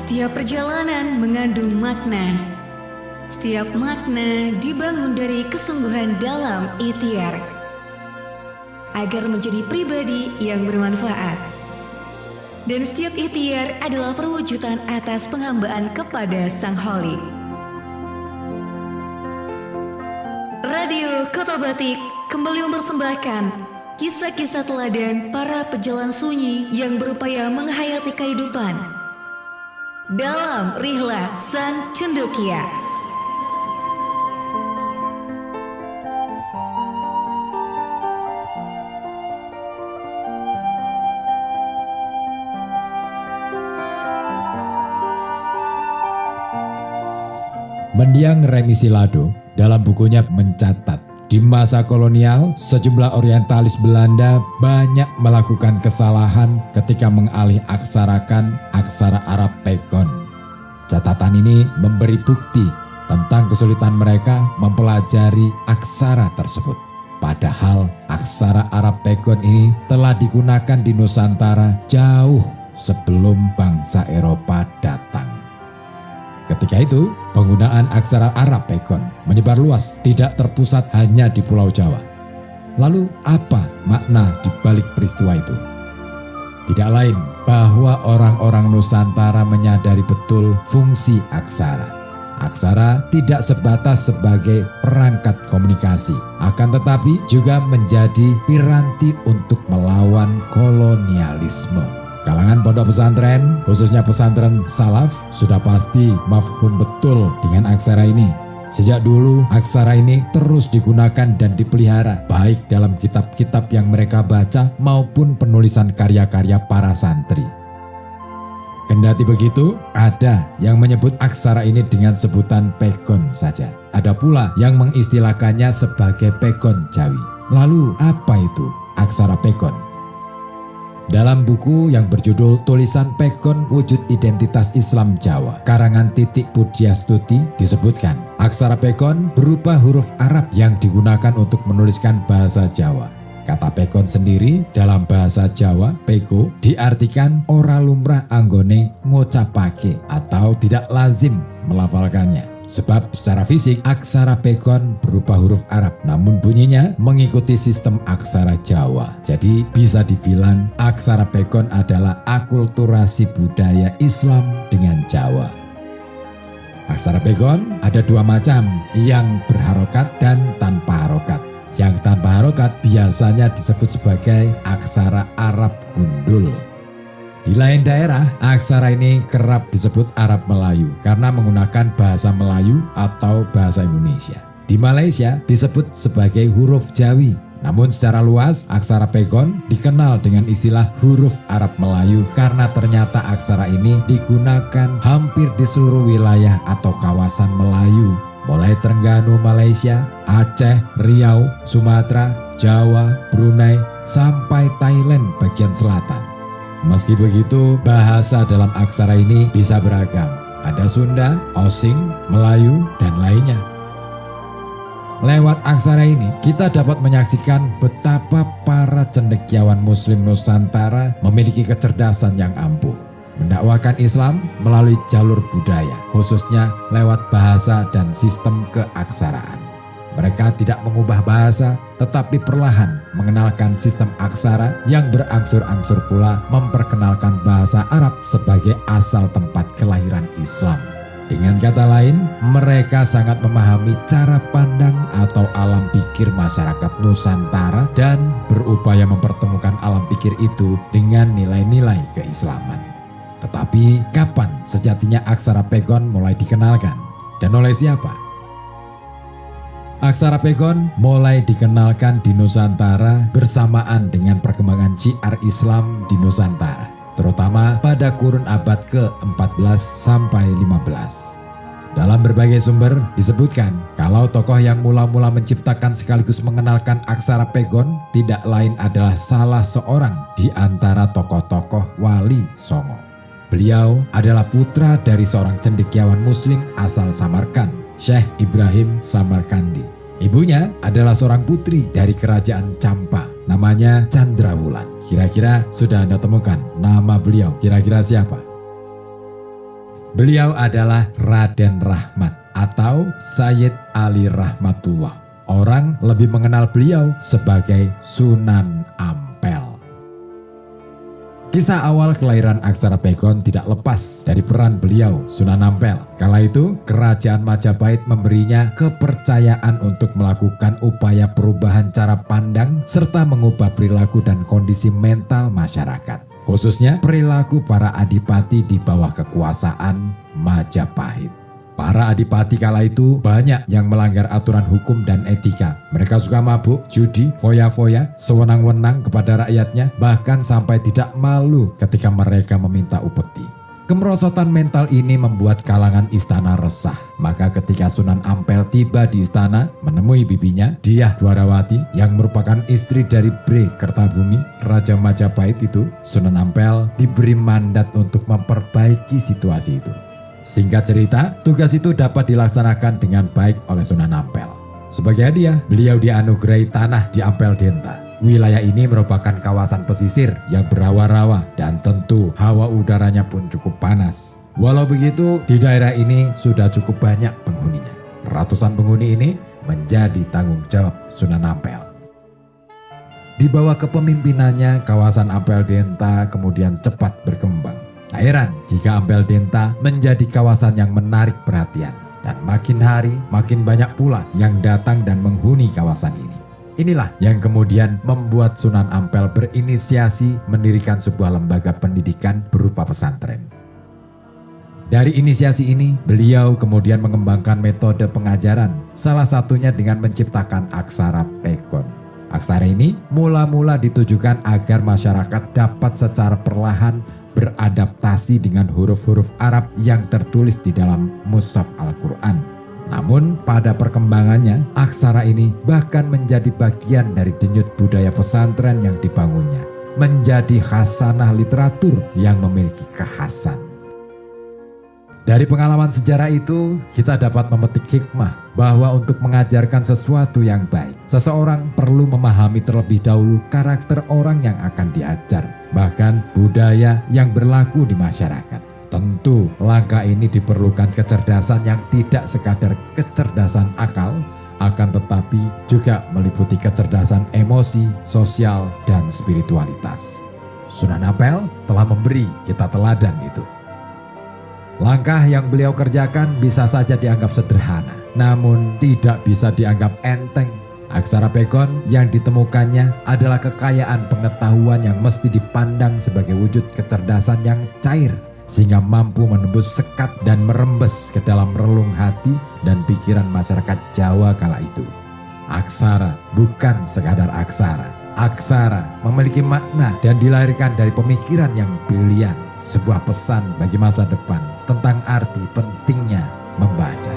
Setiap perjalanan mengandung makna. Setiap makna dibangun dari kesungguhan dalam ikhtiar agar menjadi pribadi yang bermanfaat. Dan setiap ikhtiar adalah perwujudan atas penghambaan kepada Sang Khalik. Radio Kota Batik kembali mempersembahkan kisah-kisah teladan para pejalan sunyi yang berupaya menghayati kehidupan dalam Rihlah Sang Cendekia. Mendiang Remi Silado dalam bukunya mencatat, di masa kolonial, sejumlah orientalis Belanda banyak melakukan kesalahan ketika mengalih aksarakan aksara Arab Pegon. Catatan ini memberi bukti tentang kesulitan mereka mempelajari aksara tersebut. Padahal aksara Arab Pegon ini telah digunakan di Nusantara jauh sebelum bangsa Eropa datang. Ketika itu, penggunaan aksara Arab Pegon menyebar luas, tidak terpusat hanya di Pulau Jawa. Lalu apa makna di balik peristiwa itu? Tidak lain bahwa orang-orang Nusantara menyadari betul fungsi aksara. Aksara tidak sebatas sebagai perangkat komunikasi, akan tetapi juga menjadi piranti untuk melawan kolonialisme. Kalangan pondok pesantren, khususnya pesantren salaf, sudah pasti mafhum betul dengan aksara ini. Sejak dulu, aksara ini terus digunakan dan dipelihara, baik dalam kitab-kitab yang mereka baca maupun penulisan karya-karya para santri. Kendati begitu, ada yang menyebut aksara ini dengan sebutan Pegon saja. Ada pula yang mengistilahkannya sebagai Pegon Jawi. Lalu apa itu aksara Pegon? Dalam buku yang berjudul Tulisan Pegon Wujud Identitas Islam Jawa, karangan Titik Pudiastuti, disebutkan aksara Pegon berupa huruf Arab yang digunakan untuk menuliskan bahasa Jawa. Kata Pegon sendiri dalam bahasa Jawa, pego, diartikan ora lumrah anggone ngocapake atau tidak lazim melafalkannya. Sebab secara fisik aksara Pegon berupa huruf Arab, namun bunyinya mengikuti sistem aksara Jawa. Jadi bisa dibilang aksara Pegon adalah akulturasi budaya Islam dengan Jawa. Aksara Pegon ada dua macam, yang berharokat dan tanpa harokat. Yang tanpa harokat biasanya disebut sebagai aksara Arab gundul. Di lain daerah, aksara ini kerap disebut Arab Melayu karena menggunakan bahasa Melayu atau bahasa Indonesia. Di Malaysia disebut sebagai huruf Jawi. Namun secara luas, aksara Pegon dikenal dengan istilah huruf Arab Melayu karena ternyata aksara ini digunakan hampir di seluruh wilayah atau kawasan Melayu, mulai Terengganu Malaysia, Aceh, Riau, Sumatera, Jawa, Brunei, sampai Thailand bagian selatan. Meski begitu, bahasa dalam aksara ini bisa beragam. Ada Sunda, Osing, Melayu, dan lainnya. Lewat aksara ini, kita dapat menyaksikan betapa para cendekiawan Muslim Nusantara memiliki kecerdasan yang ampuh. Mendakwakan Islam melalui jalur budaya, khususnya lewat bahasa dan sistem keaksaraan. Mereka tidak mengubah bahasa, tetapi perlahan mengenalkan sistem aksara yang berangsur-angsur pula memperkenalkan bahasa Arab sebagai asal tempat kelahiran Islam. Dengan kata lain, mereka sangat memahami cara pandang atau alam pikir masyarakat Nusantara dan berupaya mempertemukan alam pikir itu dengan nilai-nilai keislaman. Tetapi kapan sejatinya aksara Pegon mulai dikenalkan? Dan oleh siapa? Aksara Pegon mulai dikenalkan di Nusantara bersamaan dengan perkembangan syiar Islam di Nusantara, terutama pada kurun abad ke-14 sampai 15. Dalam berbagai sumber disebutkan kalau tokoh yang mula-mula menciptakan sekaligus mengenalkan aksara Pegon tidak lain adalah salah seorang di antara tokoh-tokoh Wali Songo. Beliau adalah putra dari seorang cendekiawan Muslim asal Samarkand, Syekh Ibrahim Samarkandi. Ibunya adalah seorang putri dari kerajaan Campa, namanya Candrawulan. Kira-kira sudah Anda temukan nama beliau, kira-kira siapa? Beliau adalah Raden Rahmat atau Sayyid Ali Rahmatullah. Orang lebih mengenal beliau sebagai Sunan Ampel. Kisah awal kelahiran Aksara Pegon tidak lepas dari peran beliau, Sunan Ampel. Kala itu, Kerajaan Majapahit memberinya kepercayaan untuk melakukan upaya perubahan cara pandang serta mengubah perilaku dan kondisi mental masyarakat. Khususnya perilaku para adipati di bawah kekuasaan Majapahit. Para adipati kala itu banyak yang melanggar aturan hukum dan etika. Mereka suka mabuk, judi, foya-foya, sewenang-wenang kepada rakyatnya, bahkan sampai tidak malu ketika mereka meminta upeti. Kemerosotan mental ini membuat kalangan istana resah. Maka ketika Sunan Ampel tiba di istana menemui bibinya, Dyah Dwarawati yang merupakan istri dari Bre Kertabumi, Raja Majapahit itu, Sunan Ampel diberi mandat untuk memperbaiki situasi itu. Singkat cerita, tugas itu dapat dilaksanakan dengan baik oleh Sunan Ampel. Sebagai hadiah, beliau dianugerahi tanah di Ampel Denta. Wilayah ini merupakan kawasan pesisir yang berawa-rawa dan tentu hawa udaranya pun cukup panas. Walau begitu, di daerah ini sudah cukup banyak penghuninya. Ratusan penghuni ini menjadi tanggung jawab Sunan Ampel. Di bawah kepemimpinannya, kawasan Ampel Denta kemudian cepat berkembang. Tak heran jika Ampel Denta menjadi kawasan yang menarik perhatian. Dan makin hari makin banyak pula yang datang dan menghuni kawasan ini. Inilah yang kemudian membuat Sunan Ampel berinisiasi mendirikan sebuah lembaga pendidikan berupa pesantren. Dari inisiasi ini, beliau kemudian mengembangkan metode pengajaran, salah satunya dengan menciptakan Aksara Pegon. Aksara ini mula-mula ditujukan agar masyarakat dapat secara perlahan beradaptasi dengan huruf-huruf Arab yang tertulis di dalam Mushaf Al-Quran. Namun pada perkembangannya, aksara ini bahkan menjadi bagian dari denyut budaya pesantren yang dibangunnya, menjadi khasanah literatur yang memiliki kekhasan. Dari pengalaman sejarah itu, kita dapat memetik hikmah bahwa untuk mengajarkan sesuatu yang baik, seseorang perlu memahami terlebih dahulu karakter orang yang akan diajar, bahkan budaya yang berlaku di masyarakat. Tentu, langkah ini diperlukan kecerdasan yang tidak sekadar kecerdasan akal, akan tetapi juga meliputi kecerdasan emosi, sosial, dan spiritualitas. Sunan Ampel telah memberi kita teladan itu. Langkah yang beliau kerjakan bisa saja dianggap sederhana, namun tidak bisa dianggap enteng. Aksara Pegon yang ditemukannya adalah kekayaan pengetahuan yang mesti dipandang sebagai wujud kecerdasan yang cair, sehingga mampu menembus sekat dan merembes ke dalam relung hati dan pikiran masyarakat Jawa kala itu. Aksara bukan sekadar aksara. Aksara memiliki makna dan dilahirkan dari pemikiran yang brilian. Sebuah pesan bagi masa depan tentang arti pentingnya membaca.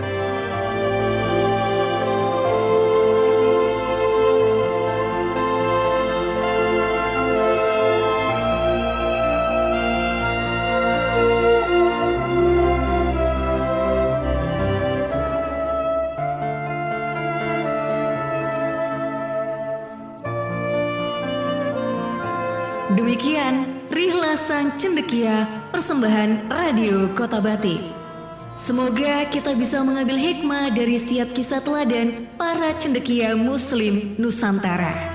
Demikian Rihlasan Cendekia persembahan Radio Kota Batik. Semoga kita bisa mengambil hikmah dari setiap kisah teladan para cendekia Muslim Nusantara.